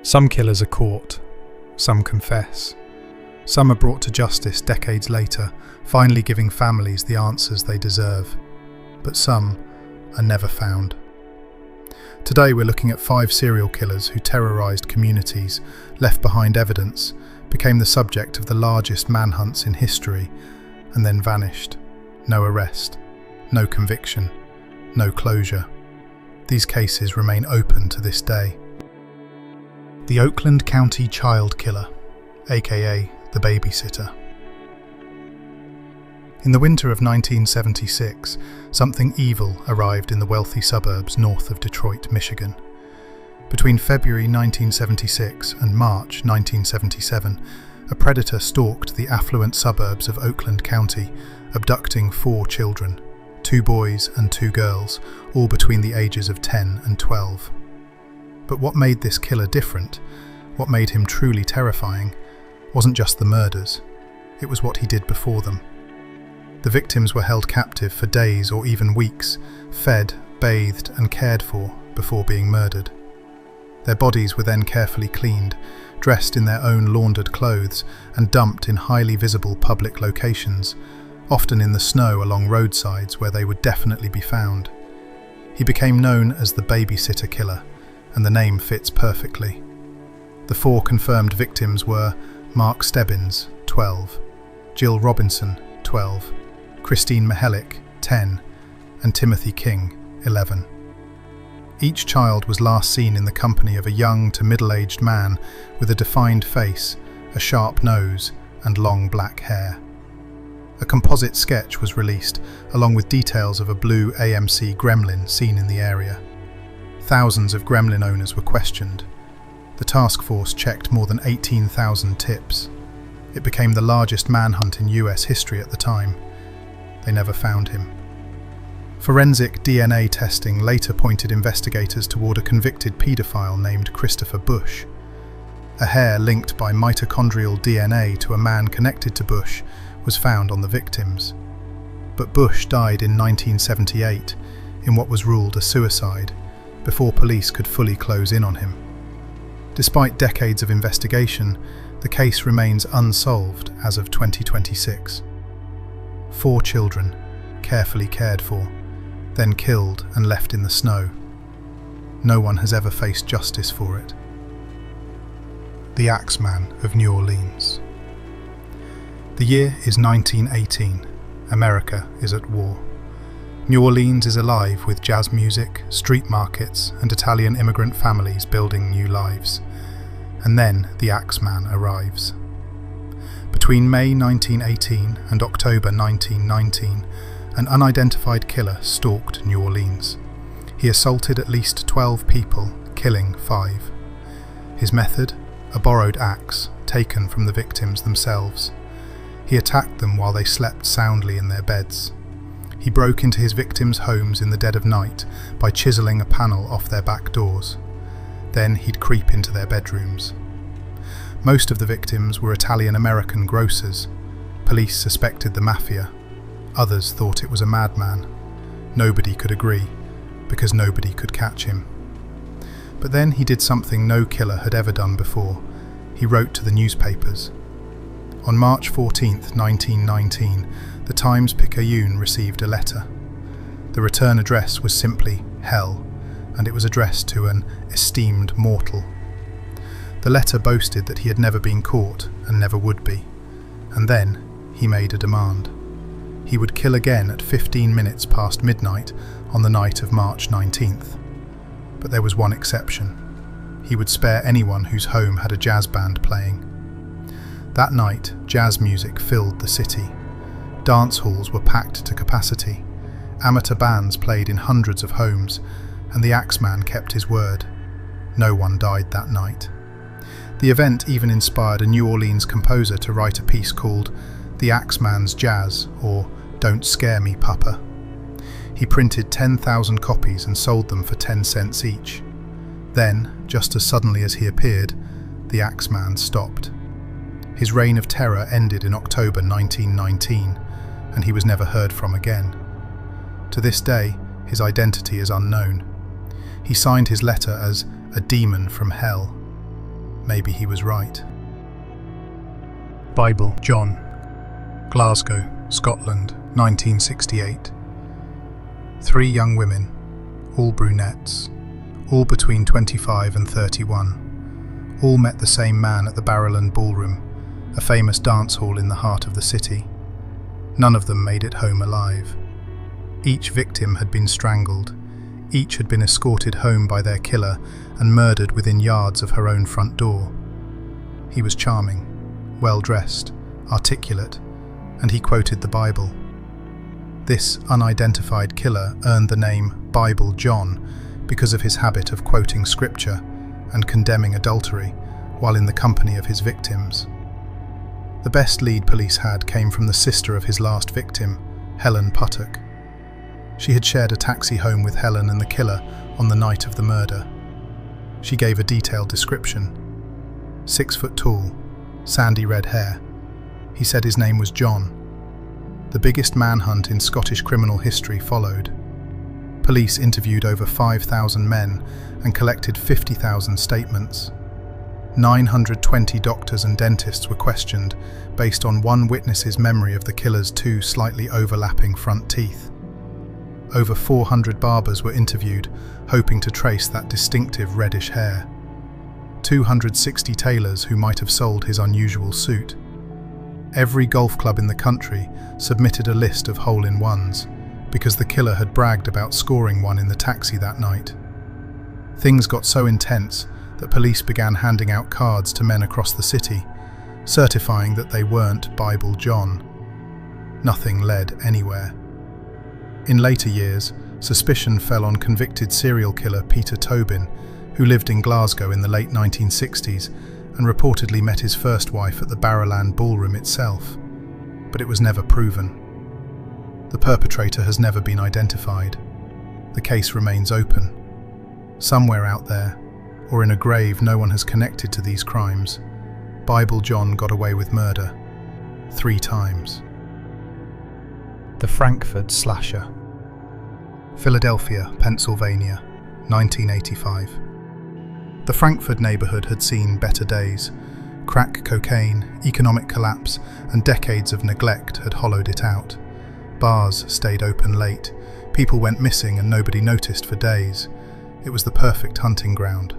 Some killers are caught, some confess. Some are brought to justice decades later, finally giving families the answers they deserve. But some are never found. Today we're looking at 5 serial killers who terrorized communities, left behind evidence, became the subject of the largest manhunts in history, and then vanished. No arrest, no conviction, no closure. These cases remain open to this day. The Oakland County Child Killer, aka the babysitter. In the winter of 1976, something evil arrived in the wealthy suburbs north of Detroit, Michigan. Between February 1976 and March 1977, a predator stalked the affluent suburbs of Oakland County, abducting 4 children, 2 boys and 2 girls, all between the ages of 10 and 12. But what made this killer different, what made him truly terrifying, wasn't just the murders, it was what he did before them. The victims were held captive for days or even weeks, fed, bathed and cared for before being murdered. Their bodies were then carefully cleaned, dressed in their own laundered clothes and dumped in highly visible public locations, often in the snow along roadsides where they would definitely be found. He became known as the babysitter killer, and the name fits perfectly. The 4 confirmed victims were Mark Stebbins, 12, Jill Robinson, 12, Christine Mihelic, 10, and Timothy King, 11. Each child was last seen in the company of a young to middle-aged man with a defined face, a sharp nose, and long black hair. A composite sketch was released, along with details of a blue AMC Gremlin seen in the area. Thousands of Gremlin owners were questioned. The task force checked more than 18,000 tips. It became the largest manhunt in US history at the time. They never found him. Forensic DNA testing later pointed investigators toward a convicted paedophile named Christopher Bush. A hair linked by mitochondrial DNA to a man connected to Bush was found on the victims. But Bush died in 1978 in what was ruled a suicide, before police could fully close in on him. Despite decades of investigation, the case remains unsolved as of 2026. 4 children, carefully cared for, then killed and left in the snow. No one has ever faced justice for it. The Axeman of New Orleans. The year is 1918. America is at war. New Orleans is alive with jazz music, street markets, and Italian immigrant families building new lives. And then the Axeman arrives. Between May 1918 and October 1919, an unidentified killer stalked New Orleans. He assaulted at least 12 people, killing 5. His method? A borrowed axe, taken from the victims themselves. He attacked them while they slept soundly in their beds. He broke into his victims' homes in the dead of night by chiseling a panel off their back doors. Then he'd creep into their bedrooms. Most of the victims were Italian-American grocers. Police suspected the mafia. Others thought it was a madman. Nobody could agree, because nobody could catch him. But then he did something no killer had ever done before. He wrote to the newspapers. On March 14th, 1919, the Times-Picayune received a letter. The return address was simply Hell, and it was addressed to an esteemed mortal. The letter boasted that he had never been caught and never would be. And then he made a demand. He would kill again at 15 minutes past midnight on the night of March 19th. But there was one exception. He would spare anyone whose home had a jazz band playing. That night, jazz music filled the city. Dance halls were packed to capacity. Amateur bands played in hundreds of homes, and the Axeman kept his word. No one died that night. The event even inspired a New Orleans composer to write a piece called The Axeman's Jazz, or Don't Scare Me, Papa. He printed 10,000 copies and sold them for 10 cents each. Then, just as suddenly as he appeared, the Axeman stopped. His reign of terror ended in October 1919, and he was never heard from again. To this day, his identity is unknown. He signed his letter as a demon from hell. maybe he was right. Bible John, Glasgow, Scotland, 1968. 3 young women, all brunettes, all between 25 and 31, all met the same man at the Barrowland Ballroom, a famous dance hall in the heart of the city. None of them made it home alive. Each victim had been strangled. Each had been escorted home by their killer and murdered within yards of her own front door. He was charming, well-dressed, articulate, and he quoted the Bible. This unidentified killer earned the name Bible John because of his habit of quoting scripture and condemning adultery while in the company of his victims. The best lead police had came from the sister of his last victim, Helen Puttock. She had shared a taxi home with Helen and the killer on the night of the murder. She gave a detailed description. 6 foot tall, sandy red hair. He said his name was John. The biggest manhunt in Scottish criminal history followed. Police interviewed over 5,000 men and collected 50,000 statements. 920 doctors and dentists were questioned based on one witness's memory of the killer's 2 slightly overlapping front teeth. Over 400 barbers were interviewed, hoping to trace that distinctive reddish hair. 260 tailors who might have sold his unusual suit. Every golf club in the country submitted a list of hole-in-ones because the killer had bragged about scoring one in the taxi that night. Things got so intense that police began handing out cards to men across the city, certifying that they weren't Bible John. Nothing led anywhere. In later years, suspicion fell on convicted serial killer Peter Tobin, who lived in Glasgow in the late 1960s and reportedly met his first wife at the Barrowland Ballroom itself, but it was never proven. The perpetrator has never been identified. The case remains open. Somewhere out there, or in a grave no one has connected to these crimes, Bible John got away with murder 3 times. The Frankford Slasher. Philadelphia, Pennsylvania, 1985. The Frankford neighborhood had seen better days. Crack cocaine, economic collapse, and decades of neglect had hollowed it out. Bars stayed open late. People went missing and nobody noticed for days. It was the perfect hunting ground.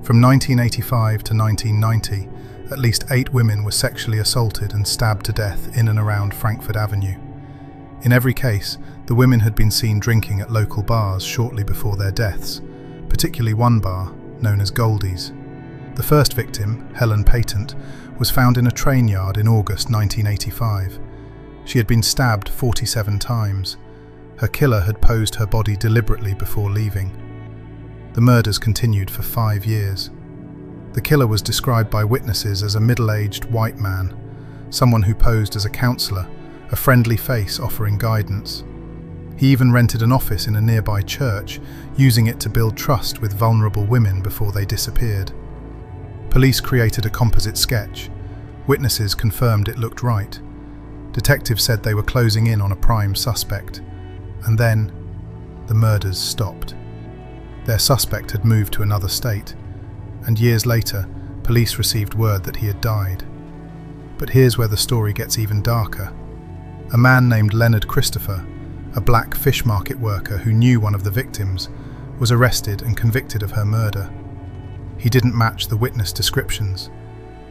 From 1985 to 1990, at least 8 women were sexually assaulted and stabbed to death in and around Frankford Avenue. In every case, the women had been seen drinking at local bars shortly before their deaths, particularly one bar, known as Goldie's. The first victim, Helen Patent, was found in a train yard in August 1985. She had been stabbed 47 times. Her killer had posed her body deliberately before leaving. The murders continued for 5 years. The killer was described by witnesses as a middle-aged white man, someone who posed as a counselor, a friendly face offering guidance. He even rented an office in a nearby church, using it to build trust with vulnerable women before they disappeared. Police created a composite sketch. Witnesses confirmed it looked right. Detectives said they were closing in on a prime suspect. And then, the murders stopped. Their suspect had moved to another state, and years later, police received word that he had died. But here's where the story gets even darker. A man named Leonard Christopher, a black fish market worker who knew one of the victims, was arrested and convicted of her murder. He didn't match the witness descriptions.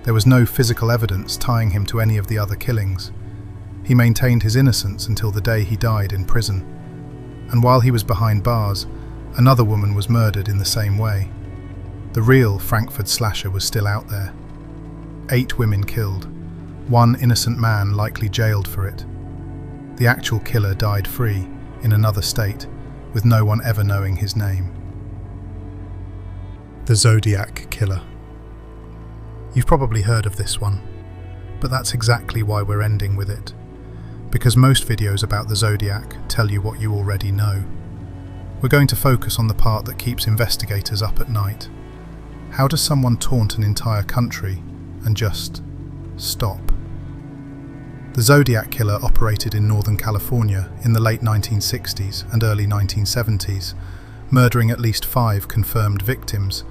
There was no physical evidence tying him to any of the other killings. He maintained his innocence until the day he died in prison. And while he was behind bars, another woman was murdered in the same way. The real Frankford Slasher was still out there. 8 women killed, 1 innocent man likely jailed for it. The actual killer died free, in another state, with no one ever knowing his name. The Zodiac Killer. You've probably heard of this one, but that's exactly why we're ending with it. Because most videos about the Zodiac tell you what you already know. We're going to focus on the part that keeps investigators up at night. How does someone taunt an entire country and just stop? The Zodiac Killer operated in Northern California in the late 1960s and early 1970s, murdering at least 5 confirmed victims,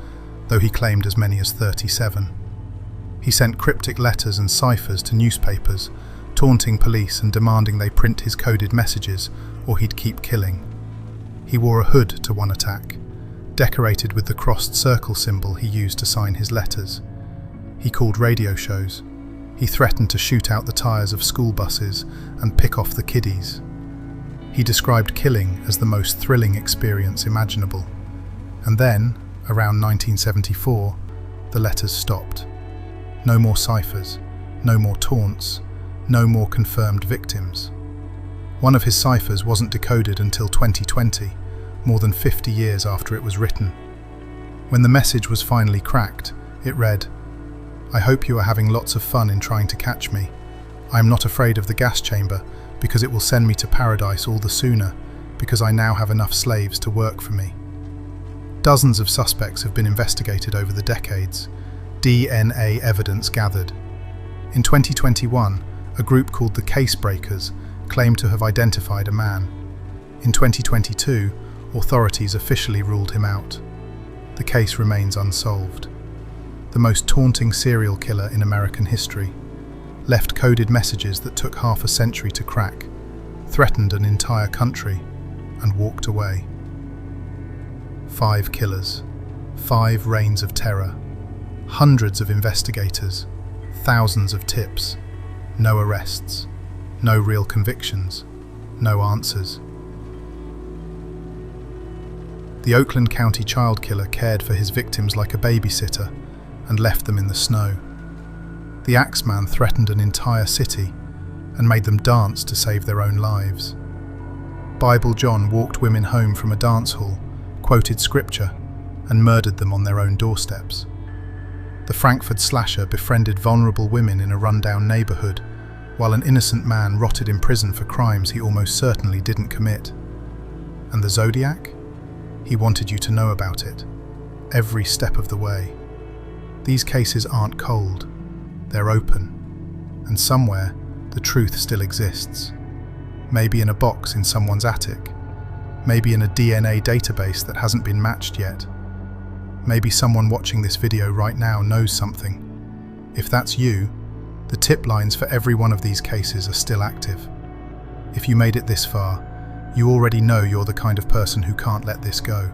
though he claimed as many as 37. He sent cryptic letters and ciphers to newspapers, taunting police and demanding they print his coded messages or he'd keep killing. He wore a hood to one attack, decorated with the crossed circle symbol he used to sign his letters. He called radio shows. He threatened to shoot out the tires of school buses and pick off the kiddies. He described killing as the most thrilling experience imaginable. And then, around 1974, the letters stopped. No more ciphers, no more taunts, no more confirmed victims. One of his ciphers wasn't decoded until 2020, more than 50 years after it was written. When the message was finally cracked, it read, "I hope you are having lots of fun in trying to catch me. I am not afraid of the gas chamber because it will send me to paradise all the sooner because I now have enough slaves to work for me." Dozens of suspects have been investigated over the decades, DNA evidence gathered. In 2021, a group called the Case Breakers claimed to have identified a man. In 2022, authorities officially ruled him out. The case remains unsolved. The most taunting serial killer in American history, left coded messages that took half a century to crack, threatened an entire country, and walked away. 5 killers, 5 reigns of terror, hundreds of investigators, thousands of tips, no arrests, no real convictions, no answers. The Oakland County Child Killer cared for his victims like a babysitter and left them in the snow. The Axeman threatened an entire city and made them dance to save their own lives. Bible John walked women home from a dance hall, quoted scripture, and murdered them on their own doorsteps. The Frankford Slasher befriended vulnerable women in a rundown neighborhood, while an innocent man rotted in prison for crimes he almost certainly didn't commit. And the Zodiac? He wanted you to know about it, every step of the way. These cases aren't cold, they're open, and somewhere the truth still exists. Maybe in a box in someone's attic, maybe in a DNA database that hasn't been matched yet. Maybe someone watching this video right now knows something. If that's you, the tip lines for every one of these cases are still active. If you made it this far, you already know you're the kind of person who can't let this go.